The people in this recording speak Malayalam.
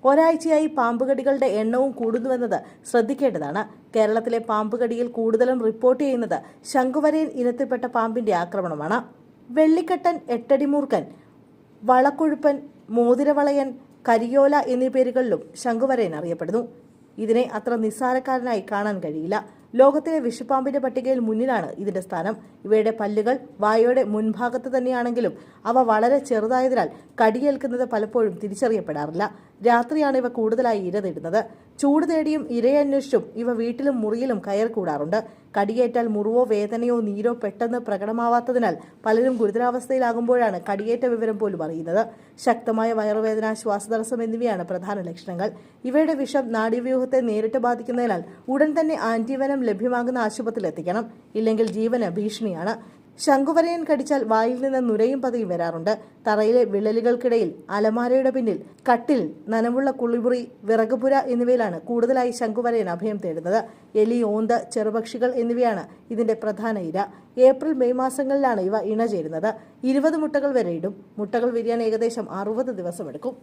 ഒരാഴ്ചയായി പാമ്പുകടികളുടെ എണ്ണവും കൂടുന്നുവെന്നത് ശ്രദ്ധിക്കേണ്ടതാണ്. കേരളത്തിലെ പാമ്പുകടിയിൽ കൂടുതലും റിപ്പോർട്ട് ചെയ്യുന്നത് ശംഖുവരയൻ ഇനത്തിൽപ്പെട്ട പാമ്പിന്റെ ആക്രമണമാണ്. വെള്ളിക്കട്ടൻ, എട്ടടിമൂർഖൻ, വളക്കൊഴുപ്പൻ, മോതിരവളയൻ, കരിയോല എന്നീ പേരുകളിലും ശംഖുവരയൻ അറിയപ്പെടുന്നു. ഇതിനെ അത്ര നിസ്സാരക്കാരനായി കാണാൻ കഴിയില്ല. ലോകത്തിലെ വിഷപ്പാമ്പിന്റെ പട്ടികയിൽ മുന്നിലാണ് ഇതിന്റെ സ്ഥാനം. ഇവയുടെ പല്ലുകൾ വായയുടെ മുൻഭാഗത്ത് തന്നെയാണെങ്കിലും അവ വളരെ ചെറുതായതിനാൽ കടിയേൽക്കുന്നത് പലപ്പോഴും തിരിച്ചറിയപ്പെടാറില്ല. രാത്രിയാണ് ഇവ കൂടുതലായി ഇര തേടുന്നത്. ചൂട് തേടിയും ഇരയന്വേഷിച്ചും ഇവ വീട്ടിലും മുറിയിലും കയർ കൂടാറുണ്ട്. കടിയേറ്റാൽ മുറിവോ വേദനയോ നീരോ പെട്ടെന്ന് പ്രകടമാവാത്തതിനാൽ പലരും ഗുരുതരാവസ്ഥയിലാകുമ്പോഴാണ് കടിയേറ്റ വിവരം പോലും അറിയുന്നത്. ശക്തമായ വയറുവേദന, ശ്വാസതടസ്സം എന്നിവയാണ് പ്രധാന ലക്ഷണങ്ങൾ. ഇവയുടെ വിഷം നാഡീവ്യൂഹത്തെ നേരിട്ട് ബാധിക്കുന്നതിനാൽ ഉടൻ തന്നെ ആന്റിവെനം ലഭ്യമാകുന്ന ആശുപത്രിയിൽ എത്തിക്കണം. ഇല്ലെങ്കിൽ ജീവന് ഭീഷണിയാണ്. ശംഖുവരയൻ കടിച്ചാൽ വായിൽ നിന്ന് നുരയും പതയും വരാറുണ്ട്. തറയിലെ വിള്ളലുകൾക്കിടയിൽ, അലമാരയുടെ പിന്നിൽ, കട്ടിൽ, നനവുള്ള കുളിമുറി, വിറകുപുര എന്നിവയിലാണ് കൂടുതലായി ശംഖുവരയൻ അഭയം തേടുന്നത്. എലി, ഓന്ത്, ചെറുപക്ഷികൾ എന്നിവയാണ് ഇതിന്റെ പ്രധാന ഇര. ഏപ്രിൽ, മെയ് മാസങ്ങളിലാണ് ഇവ ഇണചേരുന്നത്. 20 മുട്ടകൾ വരെ ഇടും. മുട്ടകൾ വിരിയാൻ ഏകദേശം 60 ദിവസമെടുക്കും.